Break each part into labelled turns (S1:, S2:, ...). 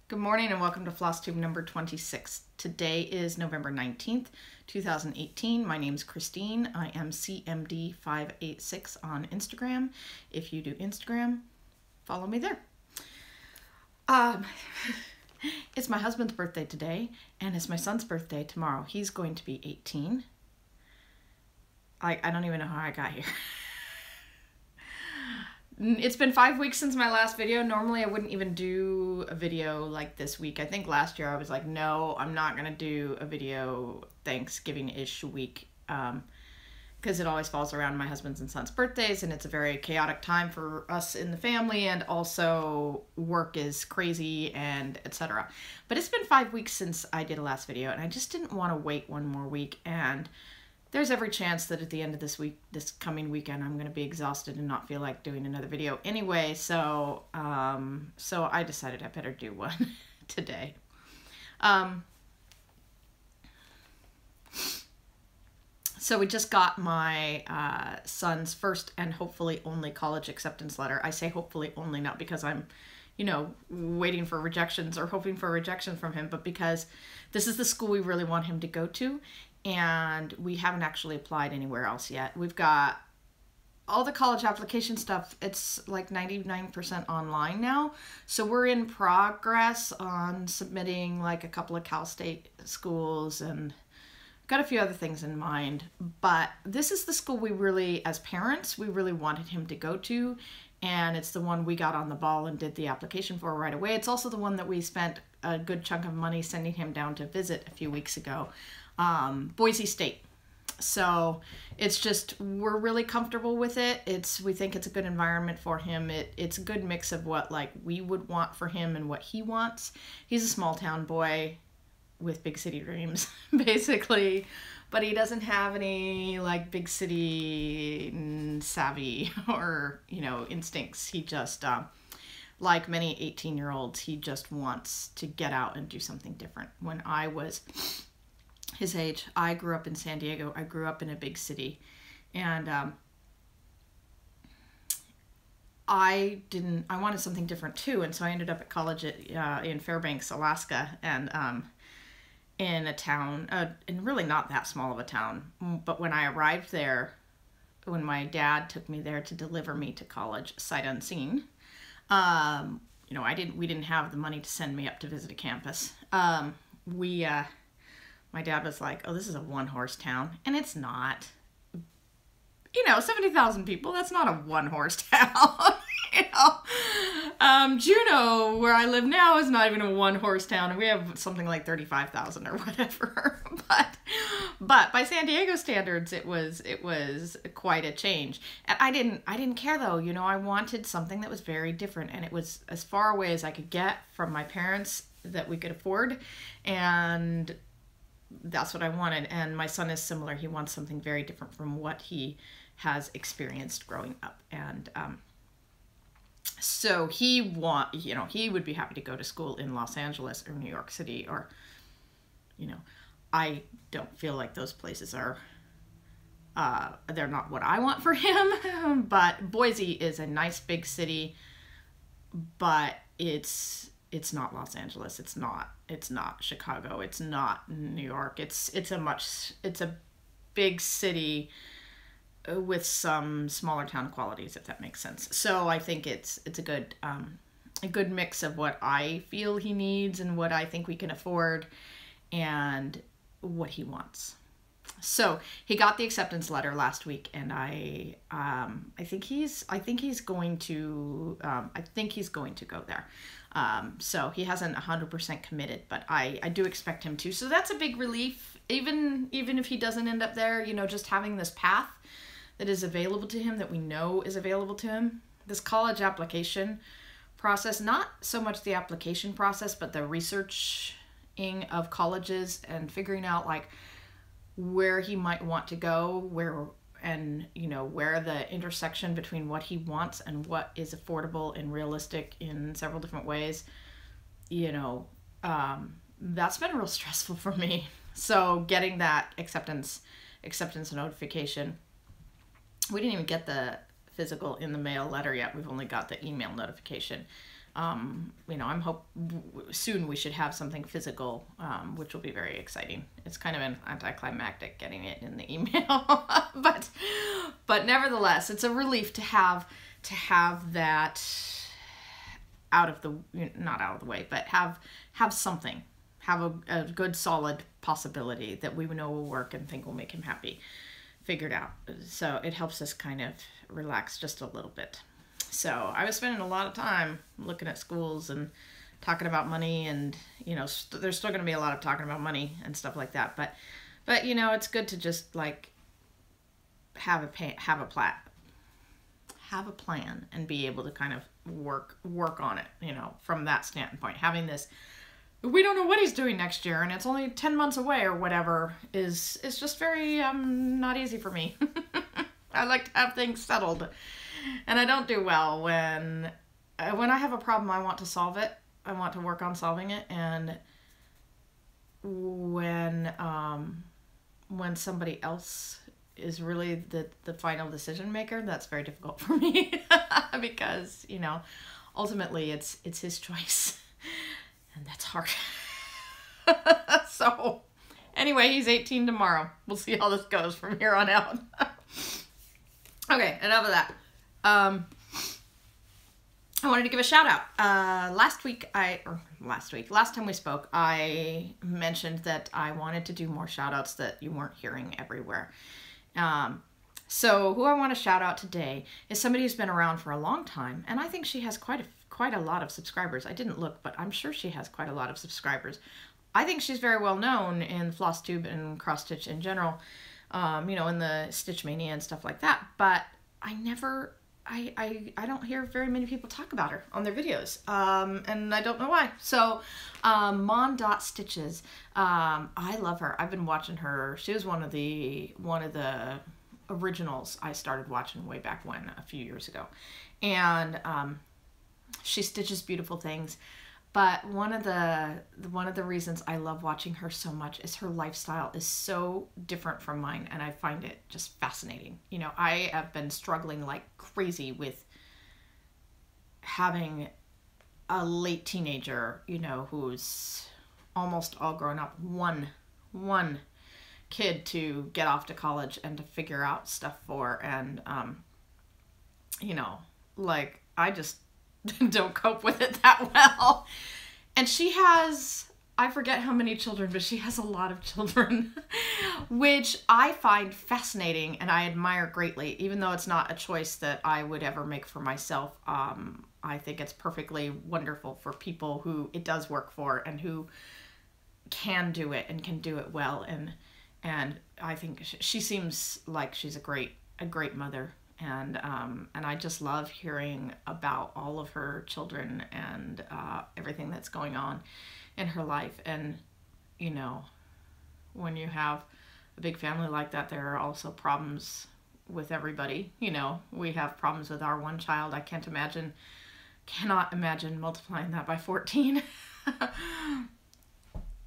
S1: Good morning and welcome to FlossTube number 26. Today is November 19th, 2018. My name is Christine. I am CMD586 on Instagram. If you do Instagram, follow me there. It's my husband's birthday today and it's my son's birthday tomorrow. He's going to be 18. I don't even know how I got here. It's been 5 weeks since my last video. Normally I wouldn't even do a video like this week. I think last year I was like, no, I'm not going to do a video Thanksgiving-ish week because it always falls around my husband's and son's birthdays and it's a very chaotic time for us in the family, and also work is crazy and etc. But it's been 5 weeks since I did a last video and I just didn't want to wait one more week, and there's every chance that at the end of this week, this coming weekend, I'm going to be exhausted and not feel like doing another video anyway. So I decided I better do one today. So we just got my son's first and hopefully only college acceptance letter. I say hopefully only, not because I'm, waiting for rejections or hoping for rejection from him, but because this is the school we really want him to go to. And we haven't actually applied anywhere else yet. We've got all the college application stuff. It's like 99% online now. So we're in progress on submitting like a couple of Cal State schools and got a few other things in mind. But this is the school we really, as parents, we really wanted him to go to. And it's the one we got on the ball and did the application for right away. It's also the one that we spent a good chunk of money sending him down to visit a few weeks ago. Boise State. So it's just, we're really comfortable with it. We think it's a good environment for him. It's a good mix of what like we would want for him and what he wants. He's a small town boy with big city dreams, basically, but he doesn't have any like big city savvy or, instincts. He just, like many 18-year-olds, he just wants to get out and do something different. When I was his age, I grew up in San Diego. I grew up in a big city, and I wanted something different too, and so I ended up at college in Fairbanks, Alaska, and in a town, and really not that small of a town, but when I arrived there, when my dad took me there to deliver me to college, sight unseen, we didn't have the money to send me up to visit a campus. My dad was like, oh, this is a one-horse town. And it's not. 70,000 people, that's not a one-horse town. Juneau, where I live now, is not even a one-horse town. And we have something like 35,000 or whatever. But by San Diego standards, it was quite a change. And I didn't care though. I wanted something that was very different. And it was as far away as I could get from my parents that we could afford. And that's what I wanted. And my son is similar. He wants something very different from what he has experienced growing up. And so he would be happy to go to school in Los Angeles or New York City, or, I don't feel like those places are, they're not what I want for him. But Boise is a nice big city, but it's not Los Angeles. It's not Chicago. It's not New York. It's a big city with some smaller town qualities, if that makes sense. So I think it's a good mix of what I feel he needs and what I think we can afford and what he wants. So he got the acceptance letter last week, and I think he's going to go there. So he hasn't 100% committed, but I do expect him to. So that's a big relief, even if he doesn't end up there, just having this path that is available to him, that we know is available to him. This college application process, not so much the application process, but the researching of colleges and figuring out like where he might want to go, where the intersection between what he wants and what is affordable and realistic in several different ways, that's been real stressful for me. So getting that acceptance notification, we didn't even get the physical in the mail letter yet. We've only got the email notification. You know, soon we should have something physical, which will be very exciting. It's kind of an anticlimactic getting it in the email, but nevertheless, it's a relief to have that not out of the way, but have something, have a good solid possibility that we know will work and think will make him happy figured out. So it helps us kind of relax just a little bit. So I was spending a lot of time looking at schools and talking about money, and you know, there's still going to be a lot of talking about money and stuff like that. But you know, it's good to just like have a plan and be able to kind of work on it. You know, from that standpoint, having this, we don't know what he's doing next year, and it's only 10 months away or whatever, is just very not easy for me. I like to have things settled. And I don't do well when I have a problem, I want to solve it. I want to work on solving it. And when somebody else is really the final decision maker, that's very difficult for me because, you know, ultimately it's his choice, and that's hard. So anyway, he's 18 tomorrow. We'll see how this goes from here on out. Okay, enough of that. I wanted to give a shout out. Last time we spoke, I mentioned that I wanted to do more shout outs that you weren't hearing everywhere. So who I want to shout out today is somebody who's been around for a long time, and I think she has quite a lot of subscribers. I didn't look, but I'm sure she has quite a lot of subscribers. I think she's very well known in FlossTube and CrossStitch in general, you know, in the Stitch Mania and stuff like that, but I don't hear very many people talk about her on their videos, and I don't know why. So, Mon.Stitches, I love her. I've been watching her. She was one of the originals I started watching way back when, a few years ago, and she stitches beautiful things. But one of the reasons I love watching her so much is her lifestyle is so different from mine, and I find it just fascinating. You know, I have been struggling like crazy with having a late teenager, you know, who's almost all grown up, one kid to get off to college and to figure out stuff for, and you know, like, I just don't cope with it that well. And she has, I forget how many children, but she has a lot of children, which I find fascinating and I admire greatly, even though it's not a choice that I would ever make for myself. I think it's perfectly wonderful for people who it does work for and who can do it and can do it well. And I think she seems like she's a great mother. And I just love hearing about all of her children and everything that's going on in her life. And, you know, when you have a big family like that, there are also problems with everybody. You know, we have problems with our one child. I cannot imagine multiplying that by 14.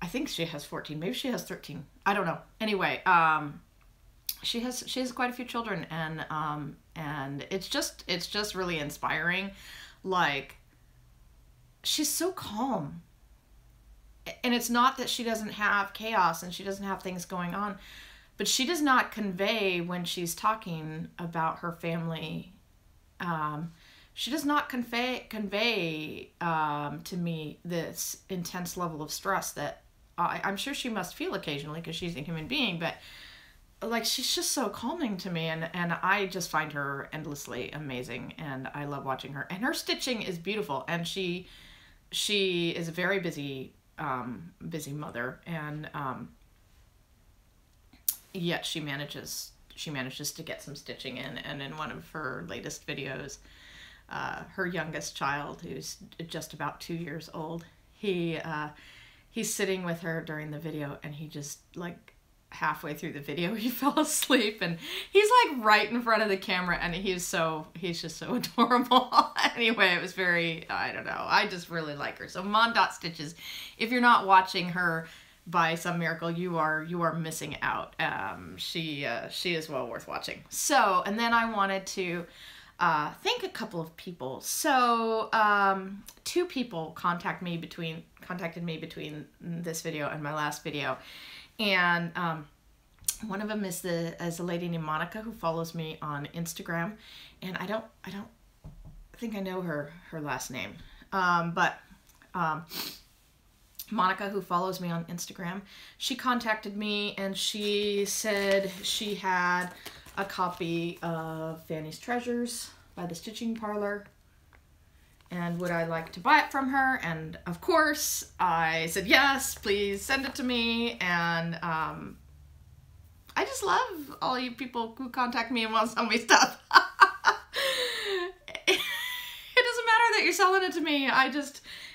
S1: I think she has 14. Maybe she has 13. I don't know. Anyway, she has quite a few children, and it's just really inspiring. Like, she's so calm, and it's not that she doesn't have chaos and she doesn't have things going on, but she does not convey when she's talking about her family. She does not convey to me this intense level of stress that I'm sure she must feel occasionally because she's a human being, but like, she's just so calming to me, and I just find her endlessly amazing, and I love watching her. And her stitching is beautiful, and she is a very busy mother, and yet she manages to get some stitching in. And in one of her latest videos, her youngest child, who's just about 2 years old, he's sitting with her during the video, and he just, like, halfway through the video, he fell asleep, and he's like right in front of the camera, and he's just so adorable. Anyway, it was very, I don't know, I just really like her. So Mon.Stitches, if you're not watching her by some miracle, you are missing out. She is well worth watching. So, and then I wanted to thank a couple of people. So, 2 people contacted me between this video and my last video. And, one of them is a lady named Monica who follows me on Instagram. And I don't think I know her last name. But Monica, who follows me on Instagram, she contacted me and she said she had a copy of Fanny's Treasures by the Stitching Parlor, and would I like to buy it from her? And of course I said yes, please send it to me. And I just love all you people who contact me and want to sell me stuff. It doesn't matter that you're selling it to me.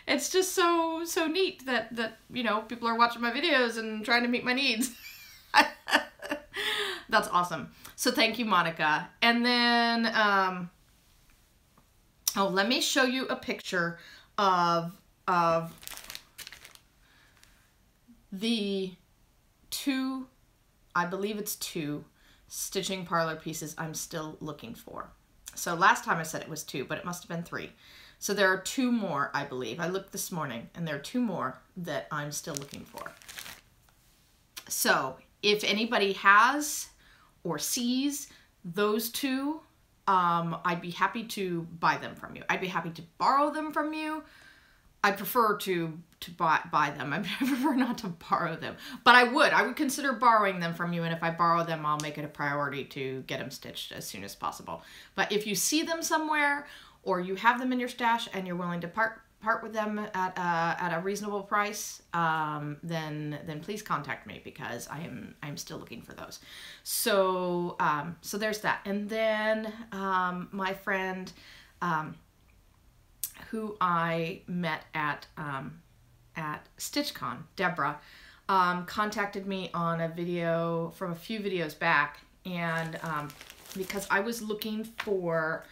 S1: It's just so neat that you know, people are watching my videos and trying to meet my needs. That's awesome. So thank you, Monica. And then, oh, let me show you a picture of the 2, I believe it's 2 Stitching Parlor pieces I'm still looking for. So last time I said it was 2, but it must have been 3. So there are 2 more, I believe. I looked this morning, and there are 2 more that I'm still looking for. So if anybody has or sees those 2, I'd be happy to buy them from you. I'd be happy to borrow them from you. I prefer to buy them. I prefer not to borrow them. But I would consider borrowing them from you, and if I borrow them, I'll make it a priority to get them stitched as soon as possible. But if you see them somewhere, or you have them in your stash and you're willing to part with them at a reasonable price, then please contact me, because I'm still looking for those. So so there's that. And then my friend who I met at StitchCon, Deborah, contacted me on a video from a few videos back, and because I was looking for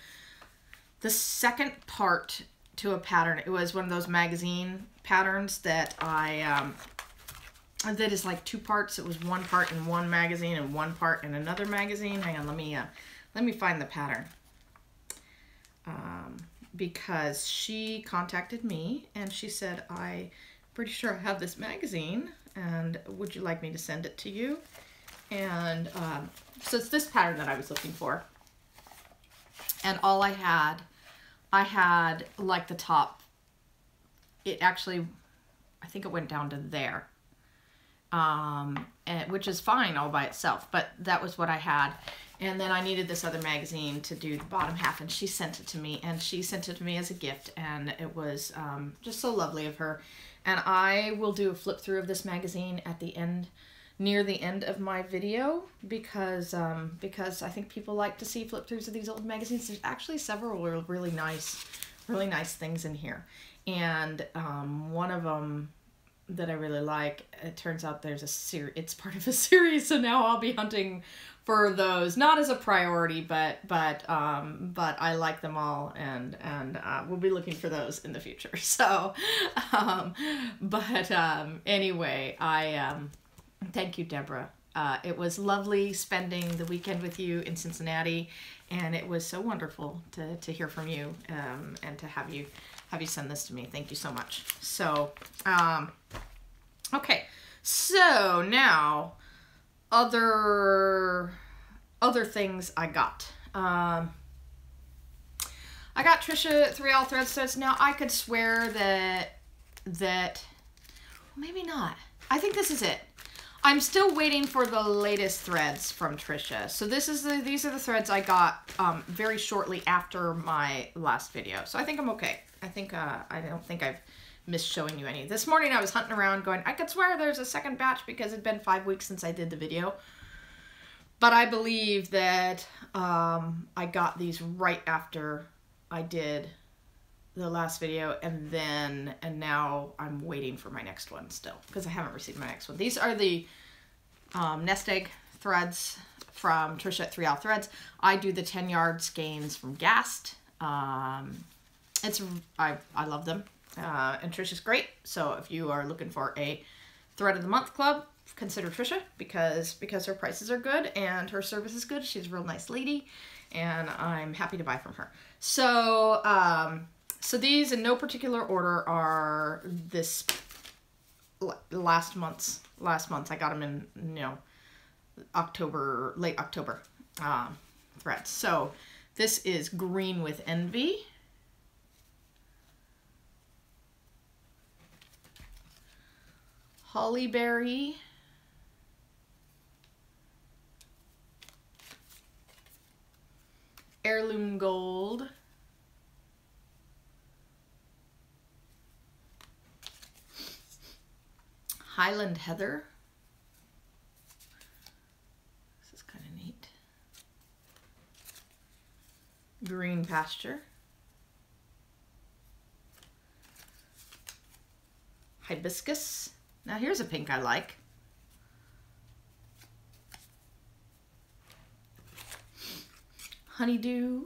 S1: the second part to a pattern. It was one of those magazine patterns that that is like 2 parts. It was 1 part in one magazine and 1 part in another magazine. Hang on, let me find the pattern. Because she contacted me and she said, I'm pretty sure I have this magazine, and would you like me to send it to you? And so it's this pattern that I was looking for. And all I had like the top, it actually, I think it went down to there, which is fine all by itself, but that was what I had. And then I needed this other magazine to do the bottom half, and she sent it to me, and she sent it to me as a gift, and it was just so lovely of her. And I will do a flip through of this magazine at the end, near the end of my video, because I think people like to see flip throughs of these old magazines. There's actually several really nice things in here, and one of them that I really like, it turns out there's a series, it's part of a series, so now I'll be hunting for those, not as a priority, but I like them all, and we'll be looking for those in the future. So anyway, thank you, Deborah. It was lovely spending the weekend with you in Cincinnati, and it was so wonderful to hear from you, and to have you send this to me. Thank you so much. So, okay, so now other things I got. I got Trisha 3 Thread Studs. Now I could swear that maybe not. I think this is it. I'm still waiting for the latest threads from Trisha. So these are the threads I got very shortly after my last video. So I think I'm okay. I think I don't think I've missed showing you any. This morning I was hunting around going, I could swear there's a second batch because it'd been 5 weeks since I did the video. But I believe that I got these right after I did the last video, and now I'm waiting for my next one still, because I haven't received my next one. These are the nest egg threads from Trisha at 3 Threads. I do the 10-yard skeins from Gast. I love them, and Trisha's great. So if you are looking for a thread of the month club, consider Trisha, because her prices are good and her service is good. She's a real nice lady, and I'm happy to buy from her. So, so these in no particular order are this last month. I got them in, you know, October, late October threads. So this is Green with Envy. Hollyberry. Heirloom Gold. Highland Heather. This is kind of neat. Green Pasture. Hibiscus. Now here's a pink I like. Honeydew.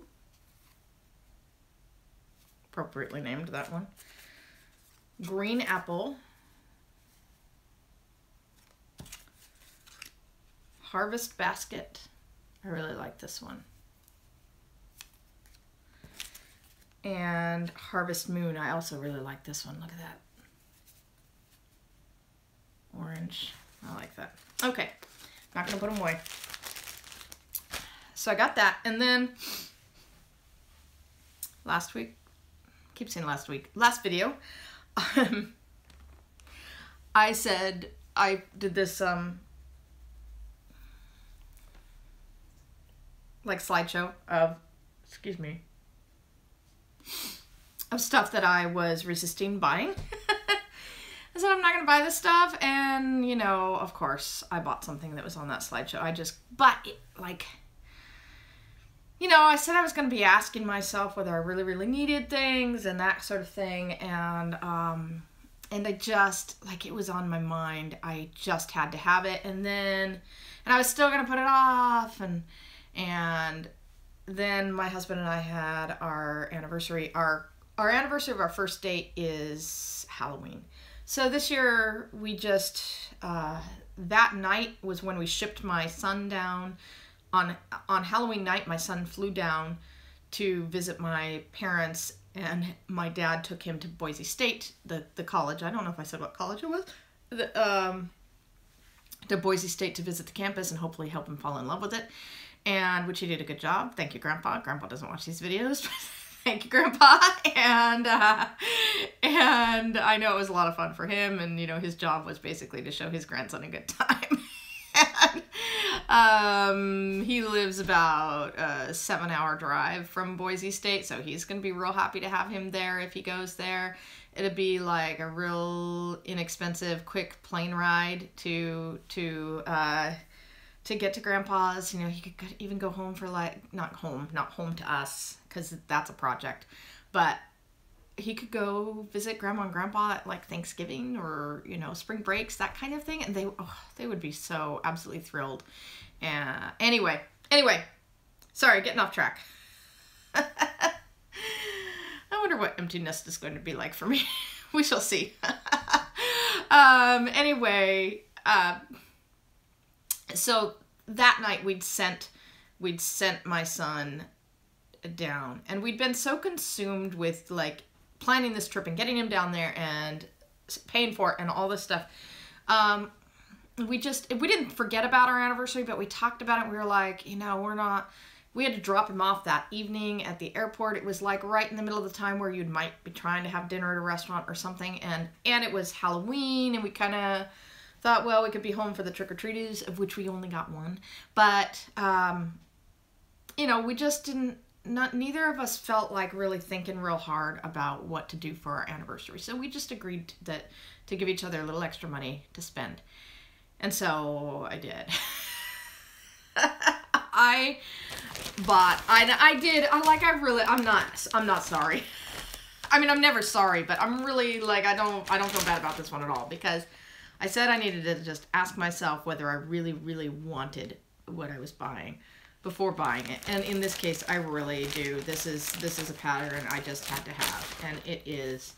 S1: Appropriately named, that one. Green Apple. Harvest Basket. I really like this one. And Harvest Moon. I also really like this one. Look at that. Orange. I like that. Okay. Not going to put them away. So I got that. And then last week, keep saying last week, last video, I said I did this like slideshow of, excuse me, of stuff that I was resisting buying. I said I'm not gonna buy this stuff, and you know, of course, I bought something that was on that slideshow. But like, you know, I said I was gonna be asking myself whether I really needed things and that sort of thing, and I just, like, it was on my mind. I just had to have it, and I was still gonna put it off, and then my husband and I had our anniversary. Our anniversary of our first date is Halloween. So this year we just, that night was when we shipped my son down. On Halloween night, my son flew down to visit my parents, and my dad took him to Boise State, the college. I don't know if I said what college it was. To Boise State to visit the campus and hopefully help him fall in love with it. And which he did a good job. Thank you, Grandpa. Grandpa doesn't watch these videos. Thank you, Grandpa. And I know it was a lot of fun for him. And, you know, his job was basically to show his grandson a good time. And, he lives about a 7-hour drive from Boise State. So he's going to be real happy to have him there if he goes there. It'll be like a real inexpensive, quick plane ride to get to Grandpa's. You know, he could even go home for, like, not home to us, because that's a project, but he could go visit Grandma and Grandpa at, like, Thanksgiving or, you know, spring breaks, that kind of thing, and they would be so absolutely thrilled. Anyway, sorry, getting off track. I wonder what empty nest is going to be like for me. We shall see. Anyway, so that night we'd sent my son down, and we'd been so consumed with, like, planning this trip and getting him down there and paying for it and all this stuff. We didn't forget about our anniversary, but we talked about it. We were like, you know, we had to drop him off that evening at the airport. It was like right in the middle of the time where you might be trying to have dinner at a restaurant or something, and it was Halloween, and we kind of thought, well, we could be home for the trick-or-treaters, of which we only got one. But, you know, we just didn't, neither of us felt like really thinking real hard about what to do for our anniversary. So we just agreed to give each other a little extra money to spend. And so I did. I'm not sorry. I mean, I'm never sorry, but I'm really, like, I don't feel bad about this one at all, because I said I needed to just ask myself whether I really wanted what I was buying before buying it. And in this case, I really do. This is a pattern I just had to have. And it is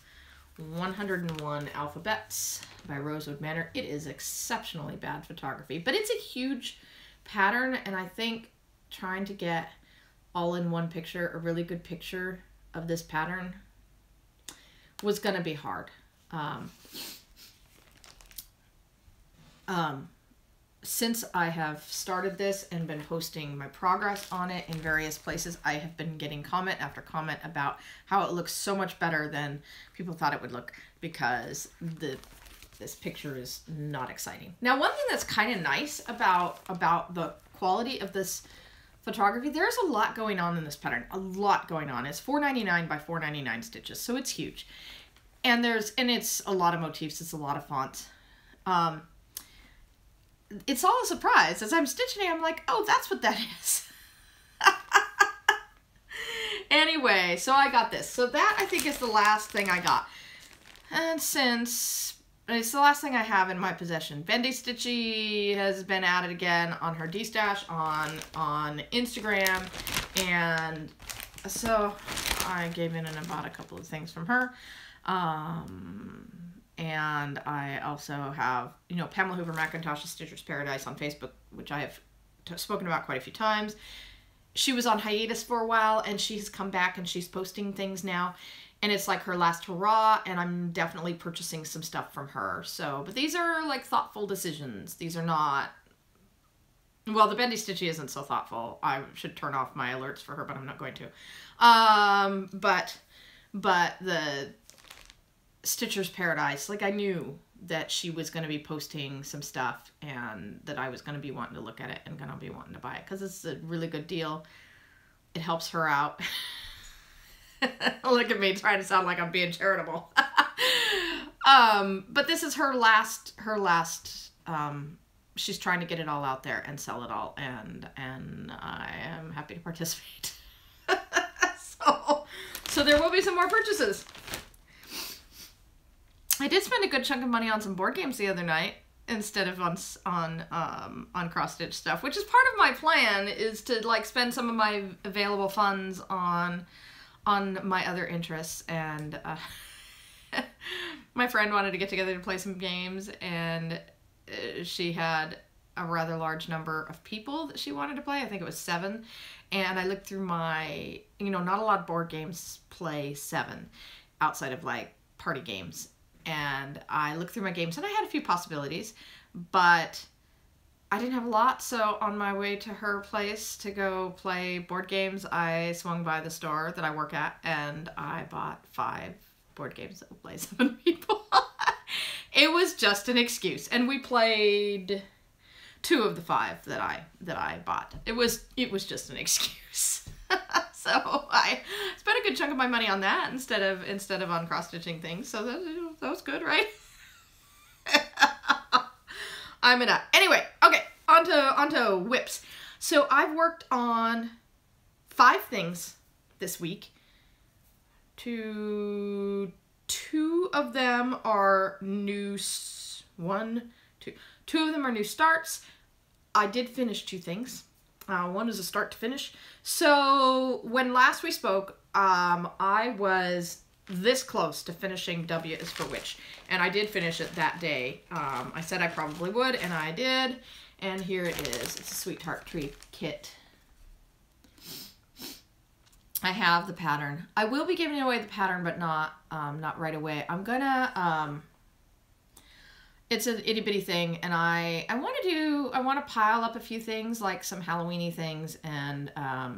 S1: 101 Alphabets by Rosewood Manor. It is exceptionally bad photography, but it's a huge pattern, and I think trying to get all in one picture, a really good picture of this pattern was going to be hard. Since I have started this and been posting my progress on it in various places, I have been getting comment after comment about how it looks so much better than people thought it would look, because this picture is not exciting. Now, one thing that's kind of nice about the quality of this photography, there's a lot going on in this pattern. A lot going on. It's 4.99 by 4.99 stitches, so it's huge. And it's a lot of motifs. It's a lot of fonts. It's all a surprise. As I'm stitching it, I'm like, oh, that's what that is. Anyway, so I got this. So that, I think, is the last thing I got. And since it's the last thing I have in my possession, Bendy Stitchy has been at it again on her D-Stash on Instagram. And so I gave in and bought a couple of things from her. And I also have, you know, Pamela Hoover McIntosh's Stitcher's Paradise on Facebook, which I have spoken about quite a few times. She was on hiatus for a while, and she's come back and she's posting things now. And it's like her last hurrah, and I'm definitely purchasing some stuff from her. So, but these are like thoughtful decisions. These are not, well, the Bendy Stitchy isn't so thoughtful. I should turn off my alerts for her, but I'm not going to. But the Stitcher's Paradise, like, I knew that she was going to be posting some stuff and that I was going to be wanting to look at it and going to be wanting to buy it because it's a really good deal. It helps her out. Look at me trying to sound like I'm being charitable. But this is her last, she's trying to get it all out there and sell it all, and I am happy to participate. So there will be some more purchases. I did spend a good chunk of money on some board games the other night instead of on CrossStitch stuff, which is part of my plan, is to like spend some of my available funds on my other interests. And my friend wanted to get together to play some games, and she had a rather large number of people that she wanted to play. I think it was 7. And I looked through my, you know, not a lot of board games play 7 outside of like party games. And I looked through my games and I had a few possibilities, but I didn't have a lot. So on my way to her place to go play board games, I swung by the store that I work at and I bought 5 board games that will play 7 people. It was just an excuse. And we played 2 of the 5 that I bought. It was just an excuse. So I spent a good chunk of my money on that instead of on cross-stitching things. So that was good, right? I'm in a... Anyway, okay, onto WIPs. So I've worked on 5 things this week. 2 of them are new... 2 of them are new starts. I did finish 2 things. One is a start to finish. So when last we spoke, I was this close to finishing W is for Which, and I did finish it that day. I said I probably would, and I did. And here it is. It's a Sweetheart Tree kit. I have the pattern. I will be giving away the pattern, but not right away. I'm gonna. It's an itty bitty thing, and I want to pile up a few things, like some Halloween-y things, and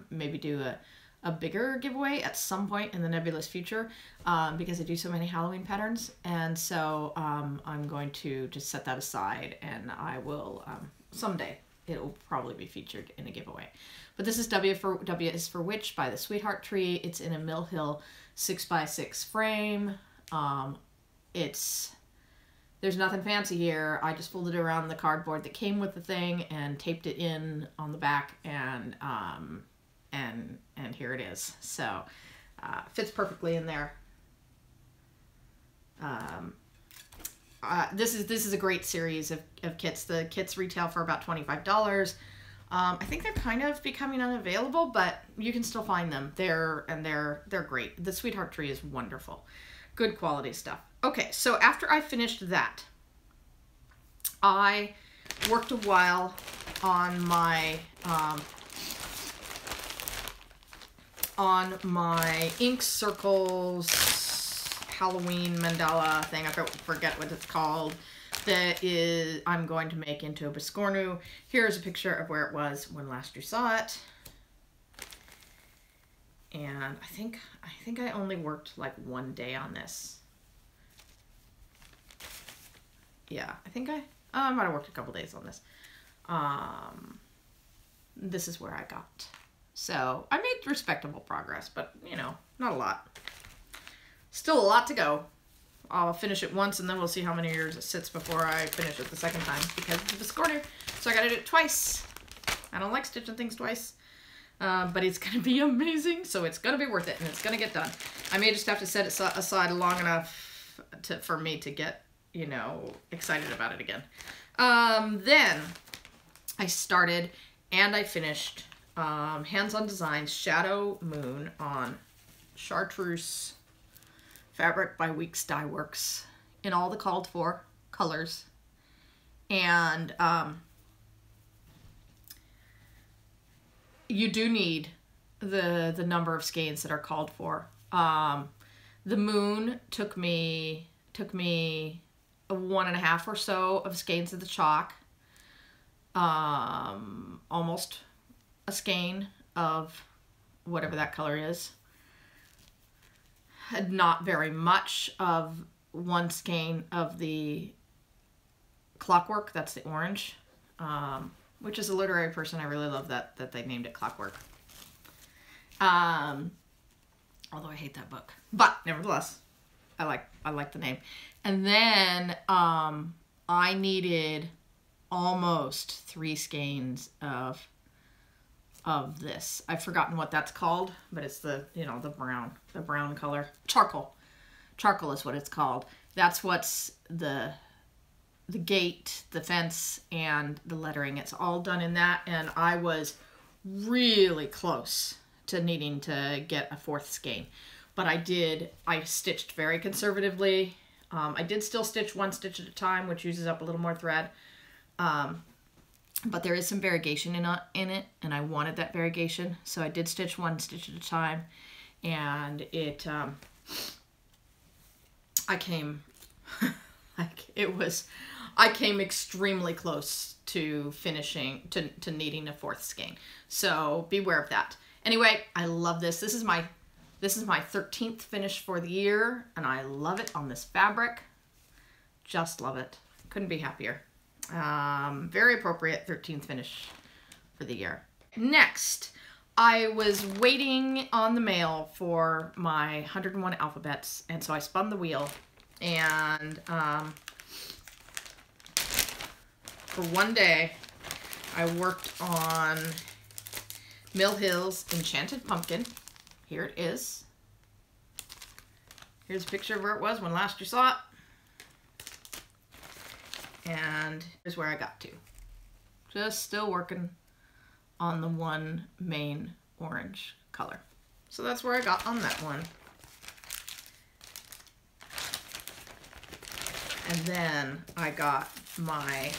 S1: maybe do a bigger giveaway at some point in the nebulous future, because I do so many Halloween patterns, and so I'm going to just set that aside, and I will someday it'll probably be featured in a giveaway. But this is W is for Which by the Sweetheart Tree. It's in a Mill Hill 6x6 frame. There's nothing fancy here. I just folded it around the cardboard that came with the thing and taped it in on the back, and here it is. So fits perfectly in there. This is a great series of kits. The kits retail for about $25. I think they're kind of becoming unavailable, but you can still find them. They're great. The Sweetheart Tree is wonderful. Good quality stuff. Okay, so after I finished that, I worked a while on my on my ink circles Halloween mandala thing. I forget what it's called. That is, I'm going to make into a biscornu. Here's a picture of where it was when last you saw it. And I think I only worked like one day on this. Yeah, I think I might have worked a couple days on this. This is where I got. So I made respectable progress, but you know, not a lot. Still a lot to go. I'll finish it once and then we'll see how many years it sits before I finish it the second time because it's a biscornu. So I gotta do it twice. I don't like stitching things twice. But it's gonna be amazing, so it's gonna be worth it and it's gonna get done. I may just have to set it aside long enough for me to get, you know, excited about it again. Then I started and I finished Hands-on Designs Shadow Moon on Chartreuse fabric by Weeks Dye Works in all the called for colors. And you do need the number of skeins that are called for. The moon took me 1.5 or so of skeins of the chalk, almost a skein of whatever that color is, not very much of one skein of the Clockwork, that's the orange, which is a literary person. I really love that they named it Clockwork. Although I hate that book, but nevertheless, I like the name. And then I needed almost 3 skeins of this. I've forgotten what that's called, but it's the, you know, the brown color. Charcoal. Charcoal is what it's called. That's what's the gate, the fence, and the lettering. It's all done in that, and I was really close to needing to get a 4th skein. But I stitched very conservatively. I did still stitch 1 stitch at a time, which uses up a little more thread. But there is some variegation in it, and I wanted that variegation, so I did stitch 1 stitch at a time, and it, I came extremely close to finishing, to needing a 4th skein. So beware of that. Anyway, I love this. This is my 13th finish for the year, and I love it on this fabric. Just love it. Couldn't be happier. Very appropriate 13th finish for the year. Next, I was waiting on the mail for my 101 alphabets, and so I spun the wheel, and for one day, I worked on Mill Hill's Enchanted Pumpkin. Here it is. Here's a picture of where it was when last you saw it. And here's where I got to. Just still working on the one main orange color. So that's where I got on that one. And then I got my,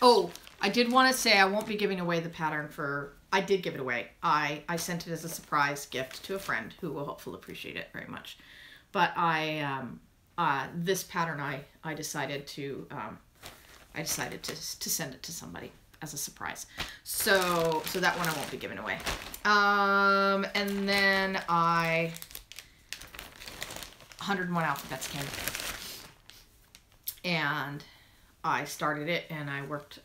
S1: oh, I did want to say I won't be giving away the pattern for, I did give it away. I sent it as a surprise gift to a friend who will hopefully appreciate it very much. But this pattern I decided to send it to somebody as a surprise. So that one I won't be giving away. And then 101 alphabets came. And I started it and I worked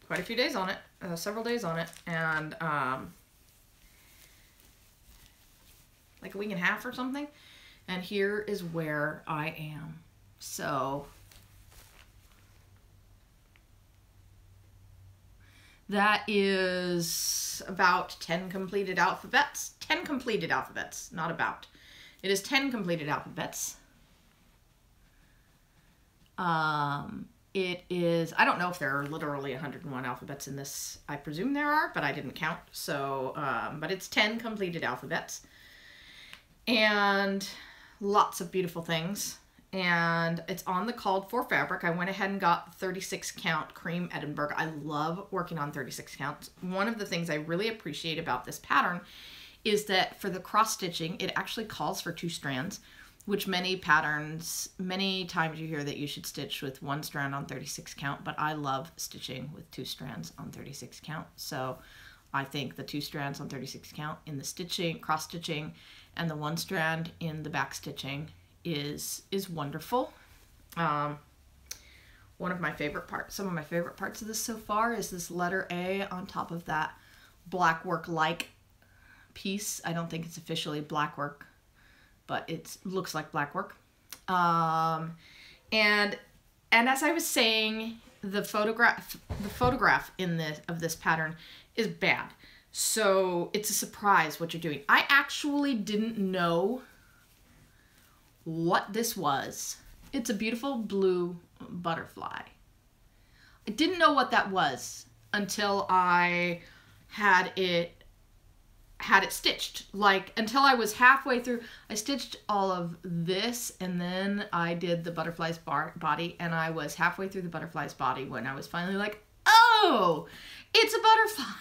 S1: quite a few days on it, several days on it, and like a week and a half or something. And here is where I am. So that is about 10 completed alphabets. 10 completed alphabets, not about. It is 10 completed alphabets. It is, I don't know if there are literally 101 alphabets in this. I presume there are, but I didn't count. So, but it's 10 completed alphabets. And lots of beautiful things and it's on the called for fabric. I went ahead and got 36 count cream Edinburgh. I love working on 36 counts. One of the things I really appreciate about this pattern is that for the cross stitching, it actually calls for 2 strands, which many patterns, many times you hear that you should stitch with 1 strand on 36 count, but I love stitching with 2 strands on 36 count. So I think the 2 strands on 36 count in the stitching, cross stitching, and the 1 strand in the back stitching is wonderful. One of my favorite parts, some of my favorite parts of this so far is this letter A on top of that black work like piece. I don't think it's officially black work, but it looks like black work. And as I was saying, the photograph of this pattern is bad. So it's a surprise what you're doing. I actually didn't know what this was. It's a beautiful blue butterfly. I didn't know what that was until I had it stitched. Like, until I was halfway through. I stitched all of this, and then I did the butterfly's body, and I was halfway through the butterfly's body when I was finally like, oh, it's a butterfly.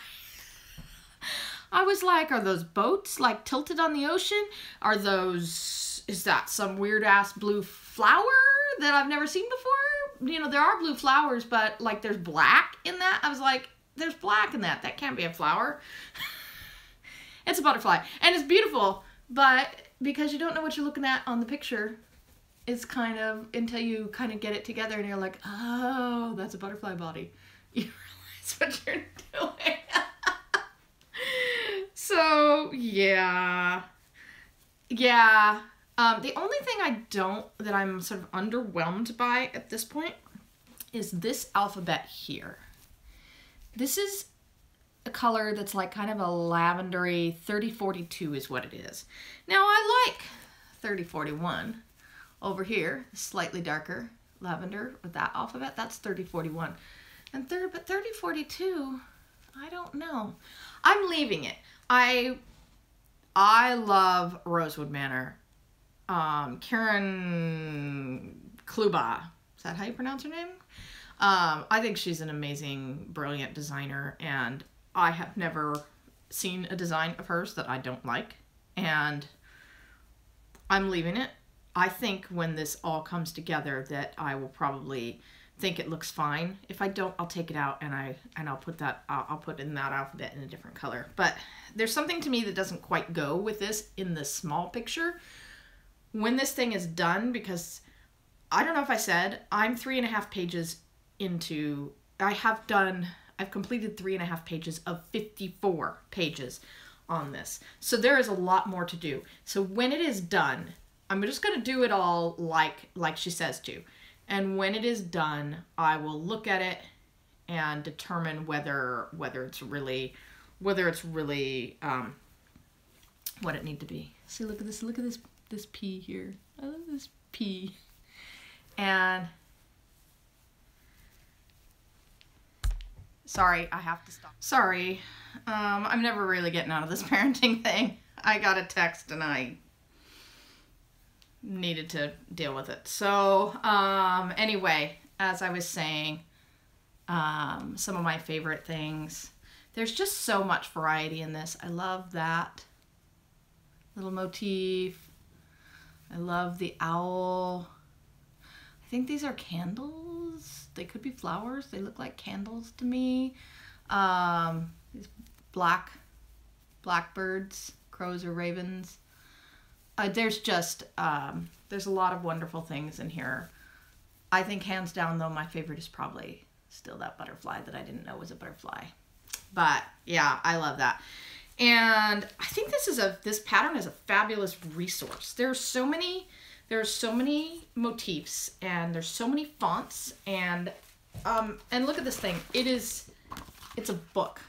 S1: I was like, are those boats like tilted on the ocean? Are those, is that some weird ass blue flower that I've never seen before? You know, there are blue flowers, but like there's black in that. I was like, there's black in that. That can't be a flower. It's a butterfly, and it's beautiful, but because you don't know what you're looking at on the picture, it's kind of, until you kind of get it together and you're like, oh, that's a butterfly body. You realize what you're doing. So, yeah. Yeah. The only thing that I'm sort of underwhelmed by at this point is this alphabet here. This is a color that's like kind of a lavendery. 3042 is what it is. Now I like 3041 over here, slightly darker lavender with that alphabet. That's 3041. And but 3042, I don't know. I'm leaving it. I love Rosewood Manor. Karen Kluba, is that how you pronounce her name? I think she's an amazing, brilliant designer, and I have never seen a design of hers that I don't like, and I'm leaving it. I think when this all comes together that I will probably think it looks fine. If I don't, I'll take it out and I'll put that, I'll put in that alphabet in a different color. But there's something to me that doesn't quite go with this in the small picture. When this thing is done, because I don't know if I said, I'm 3.5 pages into, I've completed 3.5 pages of 54 pages on this. So there is a lot more to do. So when it is done, I'm just going to do it all like she says to. And when it is done, I will look at it and determine whether it's really what it need to be. See, look at this P here. I love this P. And sorry, I have to stop. Sorry, I'm never really getting out of this parenting thing. I got a text and I needed to deal with it. So, anyway, as I was saying, some of my favorite things. There's just so much variety in this. I love that little motif. I love the owl. I think these are candles. They could be flowers. They look like candles to me. These blackbirds, crows or ravens. There's just, there's a lot of wonderful things in here. I think hands down though, my favorite is probably still that butterfly that I didn't know was a butterfly. But yeah, I love that. And I think this pattern is a fabulous resource. There's so many motifs and there's so many fonts and look at this thing. It's a book.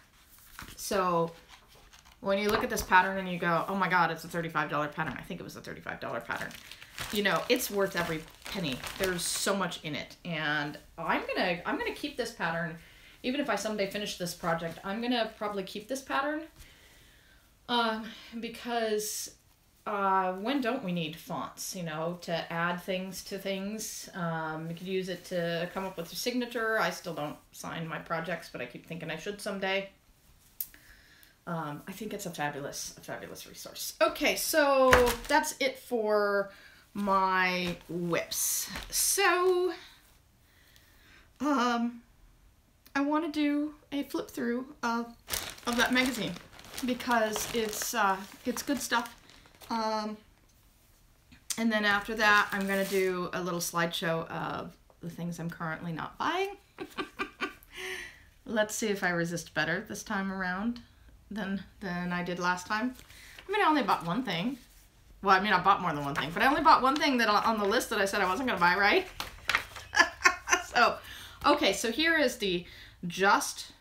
S1: So when you look at this pattern and you go, oh my God, it's a $35 pattern. I think it was a $35 pattern. You know, it's worth every penny. There's so much in it. And I'm gonna keep this pattern. Even if I someday finish this project, I'm gonna probably keep this pattern because when don't we need fonts, you know, to add things to things? You could use it to come up with your signature. I still don't sign my projects, but I keep thinking I should someday. I think it's a fabulous resource. Okay, so that's it for my WIPs. So, I want to do a flip through of that magazine because it's good stuff. And then after that, I'm gonna do a little slideshow of the things I'm currently not buying. Let's see if I resist better this time around than I did last time. I mean, I only bought one thing. Well, I mean, I bought more than one thing, but I only bought one thing that on the list that I said I wasn't gonna buy, right? So, okay, so here is the just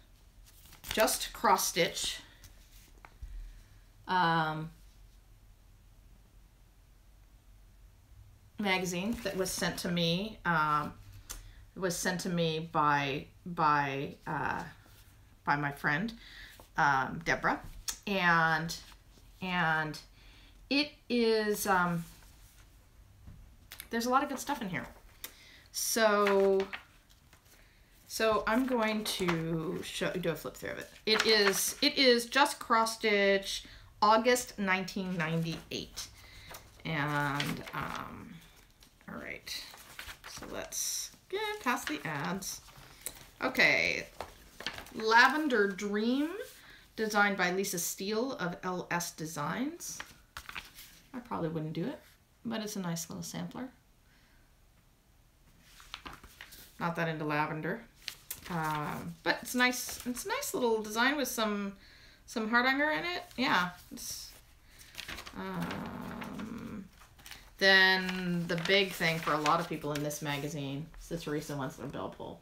S1: CrossStitch magazine that was sent to me. It was sent to me by my friend Deborah, and it is there's a lot of good stuff in here. So I'm going to do a flip through of it. It is just CrossStitch August 1998. And all right, so let's get past the ads. Okay, Lavender Dream, designed by Lisa Steele of LS Designs. I probably wouldn't do it, but it's a nice little sampler. Not that into lavender, but it's nice. It's a nice little design with some hardanger in it. Yeah. It's, then the big thing for a lot of people in this magazine is the Teresa Wentzler bell pull,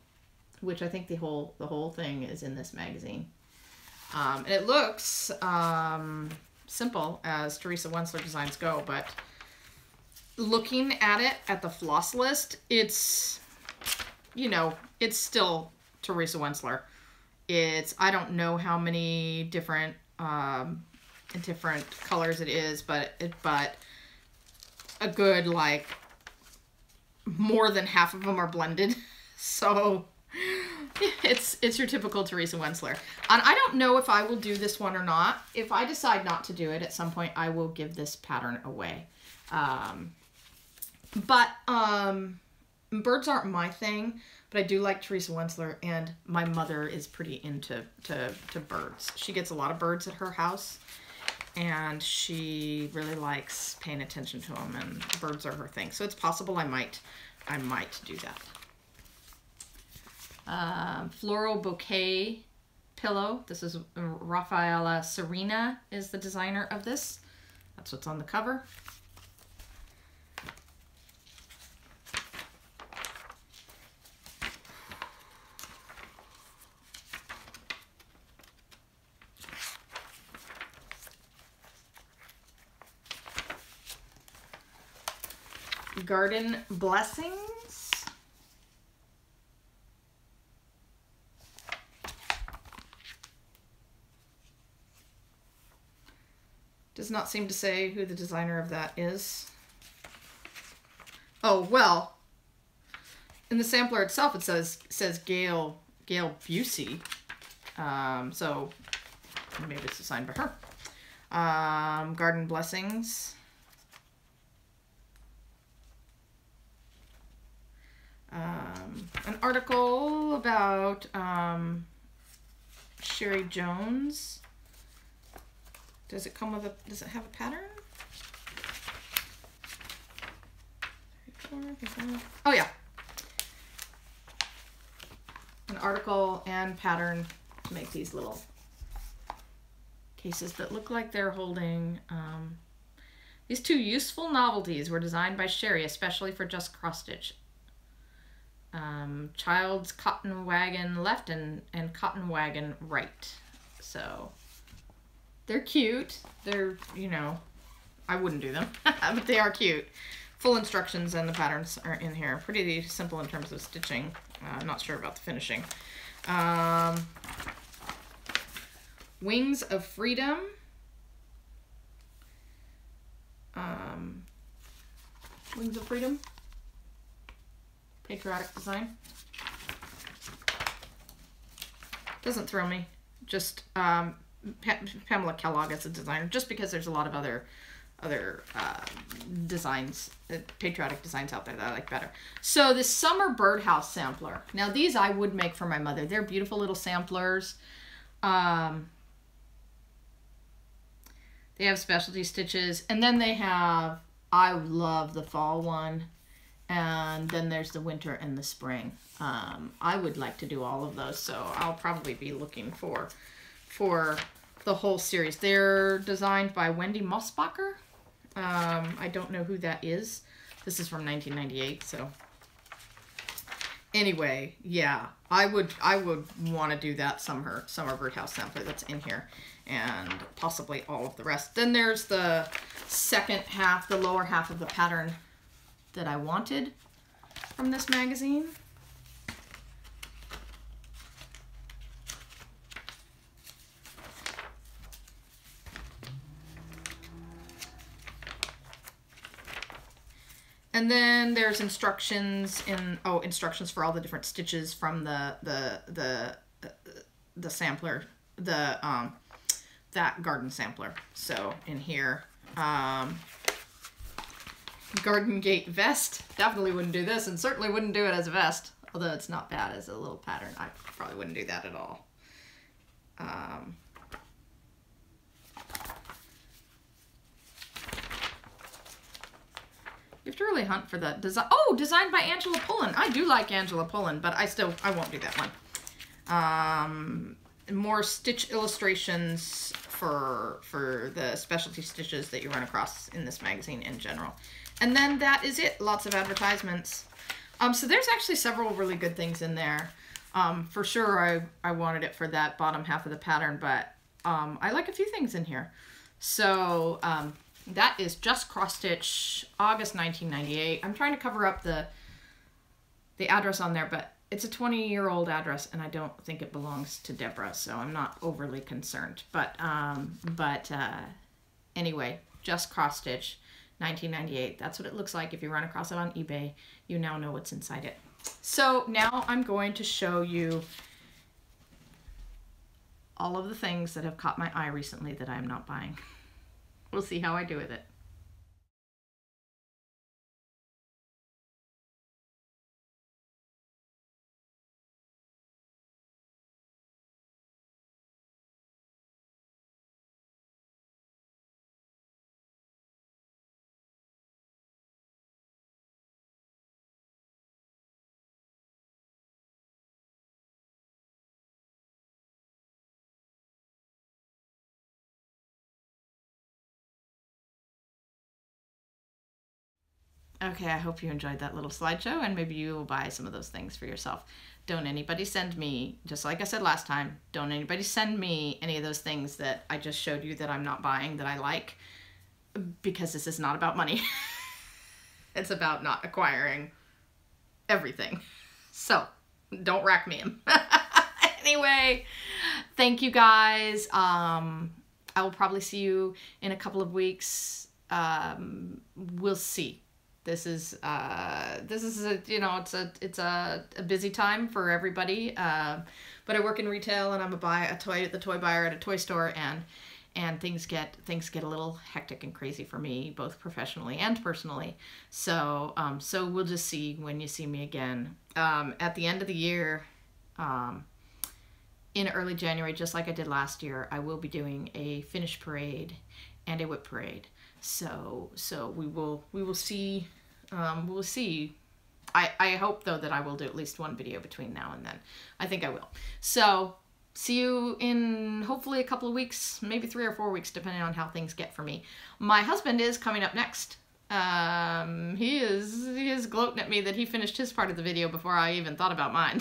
S1: which I think the whole thing is in this magazine. And it looks simple as Teresa Wentzler designs go, but looking at it at the floss list, it's, you know, it's still Teresa Wentzler. It's, I don't know how many different colors it is, but a good, like, more than half of them are blended. So it's your typical Teresa Wentzler. And I don't know if I will do this one or not. If I decide not to do it at some point, I will give this pattern away. Birds aren't my thing, but I do like Teresa Wentzler, and my mother is pretty into birds. She gets a lot of birds at her house, and she really likes paying attention to them, and birds are her thing. So it's possible I might do that. Floral Bouquet pillow. This is Rafaela Serena is the designer of this. That's what's on the cover. Garden Blessings. Does not seem to say who the designer of that is. Oh, well, in the sampler itself it says Gail Busey. So maybe it's designed by her. Garden Blessings. An article about Sherry Jones. Does it come with a, does it have a pattern? Oh yeah. An article and pattern to make these little cases that look like they're holding, these two useful novelties were designed by Sherry, especially for just CrossStitch. Child's cotton wagon left and cotton wagon right. So they're cute. They're, you know, I wouldn't do them, but they are cute. Full instructions and the patterns are in here. Pretty simple in terms of stitching. I'm not sure about the finishing. Wings of Freedom. Wings of Freedom. Patriotic design. Doesn't thrill me. Just Pamela Kellogg as a designer, just because there's a lot of other designs, patriotic designs out there that I like better. So this Summer Birdhouse sampler. Now these I would make for my mother. They're beautiful little samplers. They have specialty stitches, and then they have, I love the fall one, and then there's the winter and the spring. I would like to do all of those, so I'll probably be looking for the whole series. They're designed by Wendy Mossbacher. I don't know who that is. This is from 1998, so anyway, yeah, I would want to do that summer birdhouse sampler that's in here, and possibly all of the rest. Then there's the second half, the lower half of the pattern that I wanted from this magazine. And then there's instructions instructions for all the different stitches from the sampler, that garden sampler. So in here, Garden Gate vest. Definitely wouldn't do this, and certainly wouldn't do it as a vest. Although it's not bad as a little pattern. I probably wouldn't do that at all. You have to really hunt for the design. Oh, designed by Angela Pullen. I do like Angela Pullen, but I won't do that one. More stitch illustrations for the specialty stitches that you run across in this magazine in general. And then that is it. Lots of advertisements. So there's actually several really good things in there. For sure, I wanted it for that bottom half of the pattern, but I like a few things in here. So that is Just CrossStitch, August 1998. I'm trying to cover up the address on there, but it's a 20-year-old address, and I don't think it belongs to Deborah, so I'm not overly concerned. But anyway, Just CrossStitch, 1998. That's what it looks like. If you run across it on eBay, you now know what's inside it. So now I'm going to show you all of the things that have caught my eye recently that I'm not buying. We'll see how I do with it. Okay, I hope you enjoyed that little slideshow, and maybe you will buy some of those things for yourself. Don't anybody send me, just like I said last time, don't anybody send me any of those things that I just showed you that I'm not buying, that I like, because this is not about money. It's about not acquiring everything. So, don't rack me in. Anyway, thank you guys. I will probably see you in a couple of weeks. We'll see. This is a, you know, it's a busy time for everybody. But I work in retail, and I'm the toy buyer at a toy store, and things get a little hectic and crazy for me, both professionally and personally. So so we'll just see when you see me again. At the end of the year, in early January, just like I did last year, I will be doing a finish parade and a whip parade. So we will see. We'll see. I hope though that I will do at least one video between now and then. I think I will. So see you in hopefully a couple of weeks, maybe 3 or 4 weeks, depending on how things get for me. My husband is coming up next. He is gloating at me that he finished his part of the video before I even thought about mine.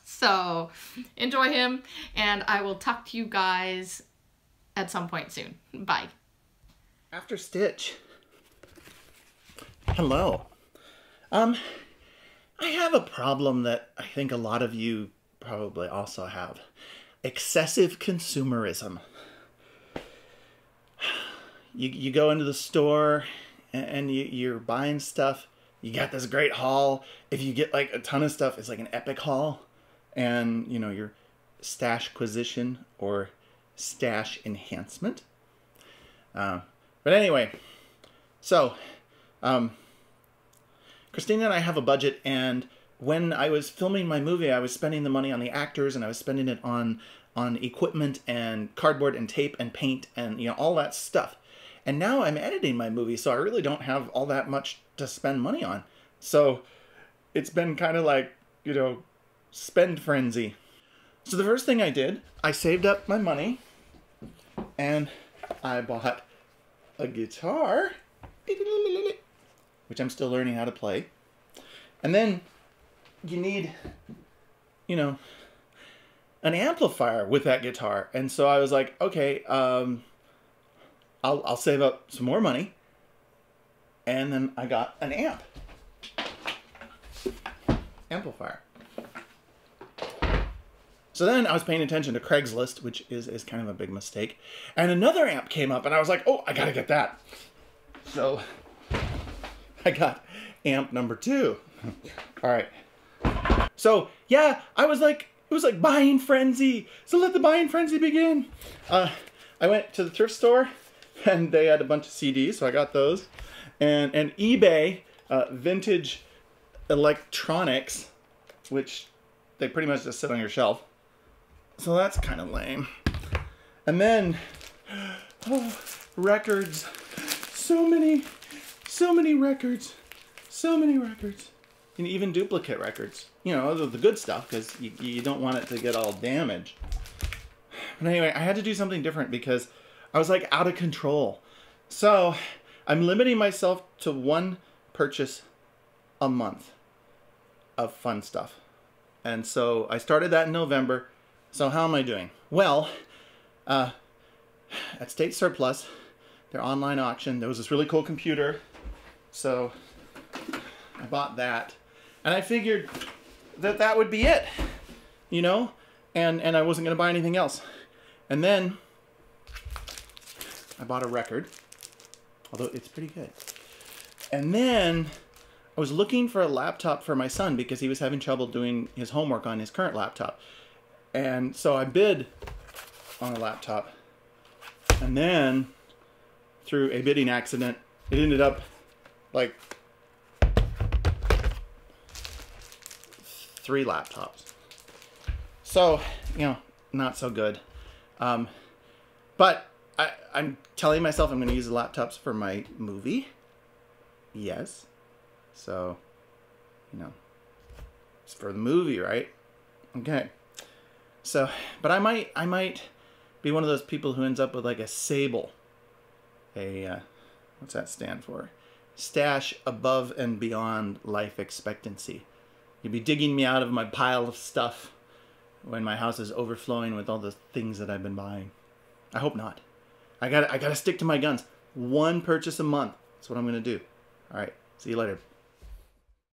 S1: So enjoy him, and I will talk to you guys at some point soon. Bye.
S2: After Stitch. Hello. I have a problem that I think a lot of you probably also have. Excessive consumerism. you go into the store and you're buying stuff. You got this great haul. If you get like a ton of stuff, it's like an epic haul. And, you know, your stashquisition or stash enhancement. But anyway, so Christina and I have a budget, and when I was filming my movie, I was spending the money on the actors, and I was spending it on equipment and cardboard and tape and paint and, you know, all that stuff. And now I'm editing my movie, so I really don't have all that much to spend money on. So it's been kind of like, you know, spend frenzy. So the first thing I did, I saved up my money and I bought a guitar, which I'm still learning how to play. And then you need, you know, an amplifier with that guitar. And so I was like, okay, I'll save up some more money. And then I got an amplifier. So then I was paying attention to Craigslist, which is kind of a big mistake. And another amp came up and I was like, oh, I gotta get that. So I got amp number 2. All right. So yeah, I was like, it was like buying frenzy. So let the buying frenzy begin. I went to the thrift store and they had a bunch of CDs, so I got those. And eBay, vintage electronics, which they pretty much just sit on your shelf. So that's kind of lame. And then, oh, records. So many records. So many records. And even duplicate records. You know, the good stuff, because you don't want it to get all damaged. But anyway, I had to do something different because I was like out of control. So I'm limiting myself to 1 purchase a month of fun stuff. And so I started that in November. So how am I doing? Well, at State Surplus, their online auction, there was this really cool computer. So I bought that. And I figured that that would be it, you know? And I wasn't going to buy anything else. And then I bought a record, although it's pretty good. And then I was looking for a laptop for my son because he was having trouble doing his homework on his current laptop. And so I bid on a laptop. And then, through a bidding accident, it ended up like 3 laptops. So, you know, not so good. But I'm telling myself I'm going to use the laptops for my movie. Yes. So, you know, it's for the movie, right? Okay. So, but I might be one of those people who ends up with like a Sable. What's that stand for? Stash above and beyond life expectancy. You'd be digging me out of my pile of stuff when my house is overflowing with all the things that I've been buying. I hope not. I gotta stick to my guns. 1 purchase a month. That's what I'm gonna do. All right. See you later.